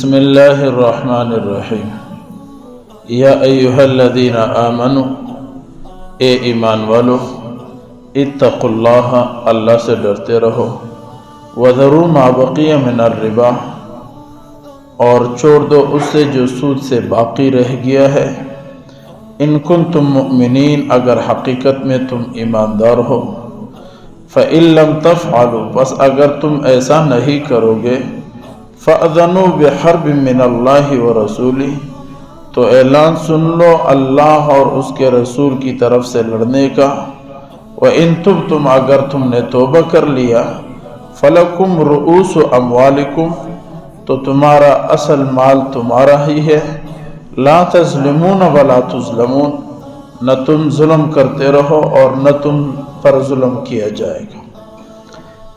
بسم اللہ الرحمن الرحیم۔ یا ایہا الذین آمنوا، اے ایمان والو، اتقوا اللہ، اللہ سے ڈرتے رہو، وذروا ما بقی من الربا، اور چھوڑ دو اس سے جو سود سے باقی رہ گیا ہے، ان کنتم مؤمنین، اگر حقیقت میں تم ایماندار ہو، فإن لم تفعلوا، پس اگر تم ایسا نہیں کرو گے، فأذنوا بحرب من اللہ ورسولہ، تو اعلان سن لو اللہ اور اس کے رسول کی طرف سے لڑنے کا، وإن تبتم، اگر تم نے توبہ کر لیا، فلکم رؤوس اموالکم، تو تمہارا اصل مال تمہارا ہی ہے، لا تظلمون ولا تظلمون، نہ تم ظلم کرتے رہو اور نہ تم پر ظلم کیا جائے گا۔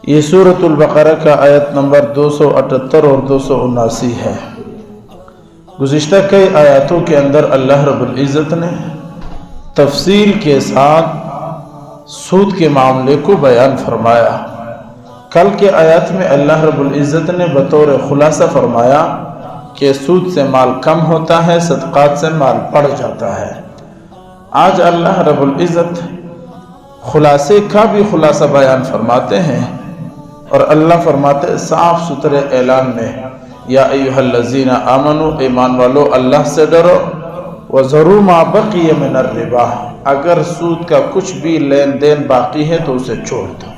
یہ سورۃ البقرہ کا آیت نمبر 278 اور 279 ہے۔ گزشتہ کئی آیاتوں کے اندر اللہ رب العزت نے تفصیل کے ساتھ سود کے معاملے کو بیان فرمایا۔ کل کے آیات میں اللہ رب العزت نے بطور خلاصہ فرمایا کہ سود سے مال کم ہوتا ہے، صدقات سے مال بڑھ جاتا ہے۔ آج اللہ رب العزت خلاصے کا بھی خلاصہ بیان فرماتے ہیں، اور اللہ فرماتے صاف ستھرے اعلان میں، یا ایہا الذین آمنوا، ایمان والو اللہ سے ڈرو، وذروا ما بقی من الربا، اگر سود کا کچھ بھی لین دین باقی ہے تو اسے چھوڑ دو۔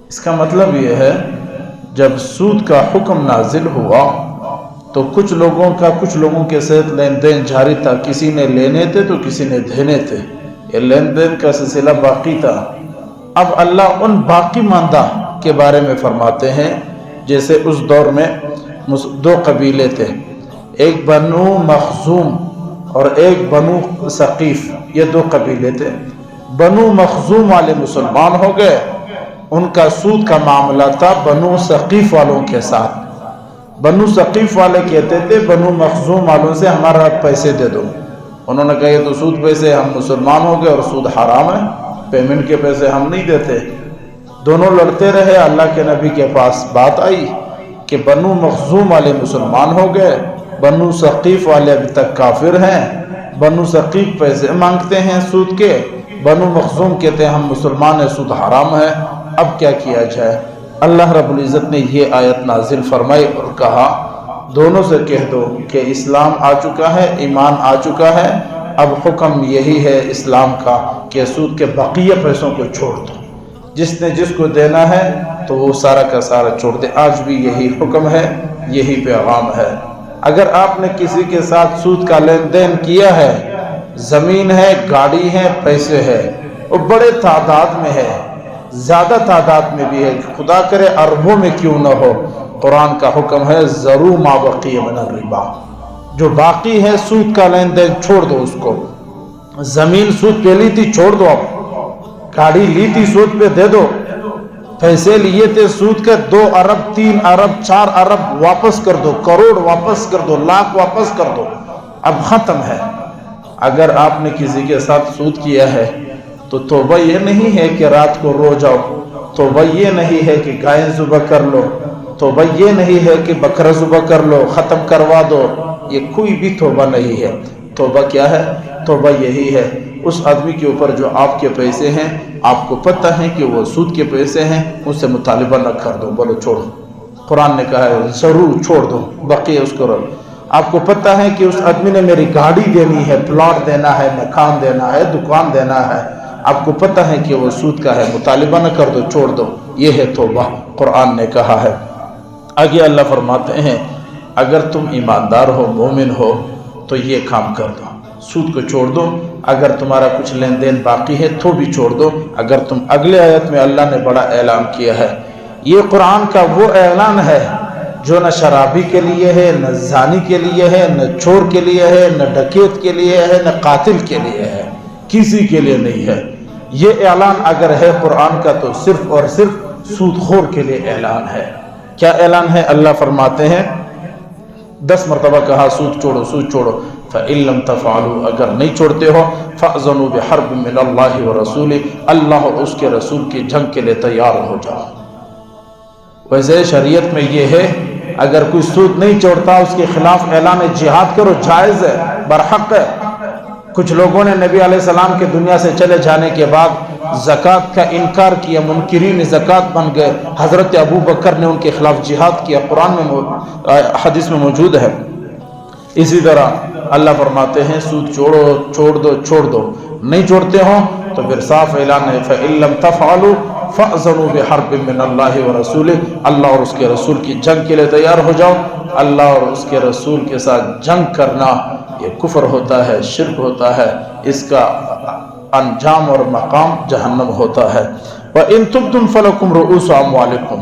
اس کا مطلب یہ ہے جب سود کا حکم نازل ہوا تو کچھ لوگوں کے ساتھ لین دین جاری تھا، کسی نے لینے تھے تو کسی نے دینے تھے، یہ لین دین کا سلسلہ باقی تھا۔ اب اللہ ان باقی ماندہ کے بارے میں فرماتے ہیں، جیسے اس دور میں دو قبیلے تھے، ایک بنو مخزوم اور ایک بنو ثقیف، یہ دو قبیلے تھے۔ بنو مخزوم والے مسلمان ہو گئے، ان کا سود کا معاملہ تھا بنو ثقیف والوں کے ساتھ۔ بنو ثقیف والے کہتے تھے بنو مخزوم والوں سے ہمارا پیسے دے دو، انہوں نے کہا یہ تو سود پیسے، ہم مسلمان ہو گئے اور سود حرام ہے، پیمنٹ کے پیسے ہم نہیں دیتے۔ دونوں لڑتے رہے، اللہ کے نبی کے پاس بات آئی کہ بنو مخزوم والے مسلمان ہو گئے، بنو ثقیف والے ابھی تک کافر ہیں، بنو ثقیف پیسے مانگتے ہیں سود کے، بنو مخزوم کہتے ہیں ہم مسلمان ہیں، سود حرام ہے، اب کیا کیا جائے؟ اللہ رب العزت نے یہ آیت نازل فرمائی اور کہا دونوں سے کہہ دو کہ اسلام آ چکا ہے، ایمان آ چکا ہے، اب حکم یہی ہے اسلام کا کہ سود کے بقیہ پیسوں کو چھوڑ دو، جس نے جس کو دینا ہے تو وہ سارا کا سارا چھوڑ دے۔ آج بھی یہی حکم ہے، یہی پیغام ہے۔ اگر آپ نے کسی کے ساتھ سود کا لین دین کیا ہے، زمین ہے، گاڑی ہے، پیسے ہے، وہ بڑے تعداد میں ہے، زیادہ تعداد میں بھی ہے، خدا کرے اربوں میں کیوں نہ ہو، قرآن کا حکم ہے ذروا ما بقی من الربا، جو باقی ہے سود کا لین دین چھوڑ دو اس کو۔ زمین سود پہ لی تھی چھوڑ دو، اب گاڑی لی تھی سود پہ دے دو، پیسے لیے تھے سود کے 2 ارب 3 ارب 4 ارب واپس کر دو، کروڑ واپس کر دو، لاکھ واپس کر دو، اب ختم ہے۔ اگر آپ نے کسی کے ساتھ سود کیا ہے تو توبہ یہ نہیں ہے کہ رات کو رو جاؤ، توبہ یہ نہیں ہے کہ گائے ذبح کر لو، توبہ یہ نہیں ہے کہ بکرا ذبح کر لو، ختم کروا دو، یہ کوئی بھی توبہ نہیں ہے۔ توبہ کیا ہے؟ توبہ یہی ہے اس آدمی کے اوپر جو آپ کے پیسے ہیں، آپ کو پتہ ہے کہ وہ سود کے پیسے ہیں، اس سے مطالبہ نہ کر دو، بولو چھوڑو۔ قرآن نے کہا ہے ضرور چھوڑ دو، بقیہ اس کو رہو۔ آپ کو پتہ ہے کہ اس آدمی نے میری گاڑی دینی ہے، پلاٹ دینا ہے، مکان دینا ہے، دکان دینا ہے، آپ کو پتہ ہے کہ وہ سود کا ہے، مطالبہ نہ کر دو، چھوڑ دو، یہ ہے توبہ، قرآن نے کہا ہے۔ آگے اللہ فرماتے ہیں اگر تم ایماندار ہو، مومن ہو، تو یہ کام کر دو، سود کو چھوڑ دو۔ اگر تمہارا کچھ لین دین باقی ہے تو بھی چھوڑ دو۔ اگر تم اگلے آیت میں اللہ نے بڑا اعلان کیا ہے، یہ قرآن کا وہ اعلان ہے جو نہ شرابی کے لیے ہے، نہ زانی کے لیے ہے، نہ چور کے لیے ہے، نہ ڈکیت کے لیے ہے، نہ قاتل کے لیے ہے، کسی کے لیے نہیں ہے۔ یہ اعلان اگر ہے قرآن کا تو صرف اور صرف سود خور کے لیے اعلان ہے۔ کیا اعلان ہے؟ اللہ فرماتے ہیں 10 مرتبہ کہا سود چھوڑو، سود چھوڑو۔ فَإِن لَمْ تَفْعَلُوا، اگر نہیں چھوڑتے ہو، فَأْذَنُوا بِحَرْبٍ مِّنَ اللَّهِ وَرَسُولِهِ، اللہ اور اس کے رسول کی جنگ کے لیے تیار ہو جاؤ۔ ویسے شریعت میں یہ ہے اگر کوئی سود نہیں چھوڑتا اس کے خلاف اعلان جہاد کرو، جائز ہے، برحق ہے۔ کچھ لوگوں نے نبی علیہ السلام کے دنیا سے چلے جانے کے بعد زکوٰۃ کا انکار کیا، منکرین زکوٰۃ بن گئے۔ حضرت ابو بکر نے ان کے خلاف جہاد کیا، قرآن میں حدیث میں موجود ہے۔ اسی طرح اللہ فرماتے ہیں سود چھوڑ دو، نہیں چھوڑتے ہو تو پھر صاف اعلان ہے فَإِن لَمْ تَفْعَلُوا فَأْذَنُوا بِحَرْبٍ مِّنَ اللَّهِ وَرَسُولِهِ، اللہ اور اس کے رسول کی جنگ کے لیے تیار ہو جاؤ۔ اللہ اور اس کے رسول کے ساتھ جنگ کرنا یہ کفر ہوتا ہے، شرک ہوتا ہے، اس کا انجام اور مقام جہنم ہوتا ہے۔ وَإِن تُبْتُمْ فَلَكُمْ رُؤُوسُ أَمْوَالِكُمْ،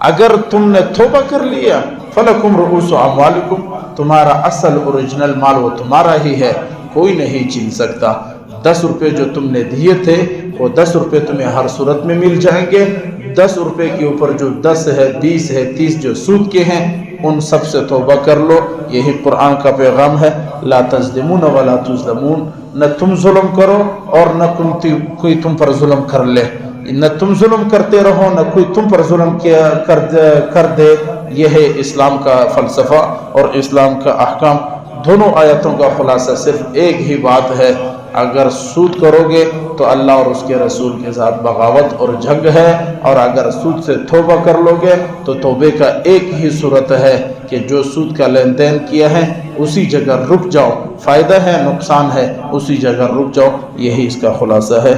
اگر تم نے توبہ کر لیا فَلَكُمْ رُؤُوسُ أَمْوَالِكُمْ، تمہارا اصل اوریجنل مال وہ تمہارا ہی ہے، کوئی نہیں چھین سکتا۔ 10 روپے جو تم نے دیے تھے وہ 10 روپے تمہیں ہر صورت میں مل جائیں گے۔ 10 روپے کے اوپر جو 10 ہے، 20 ہے، 30 جو سود کے ہیں ان سب سے توبہ کر لو۔ یہی قرآن کا پیغام ہے، لا تظلمون ولا تظلمون، نہ تم ظلم کرو اور نہ کوئی تم پر ظلم کر لے، نہ تم ظلم کرتے رہو نہ کوئی تم پر ظلم کر دے۔ یہ ہے اسلام کا فلسفہ اور اسلام کا احکام۔ دونوں آیتوں کا خلاصہ صرف ایک ہی بات ہے، اگر سود کرو گے تو اللہ اور اس کے رسول کے ساتھ بغاوت اور جنگ ہے، اور اگر سود سے توبہ کر لو گے تو توبے کا ایک ہی صورت ہے کہ جو سود کا لین دین کیا ہے اسی جگہ رک جاؤ، فائدہ ہے نقصان ہے اسی جگہ رک جاؤ، یہی اس کا خلاصہ ہے۔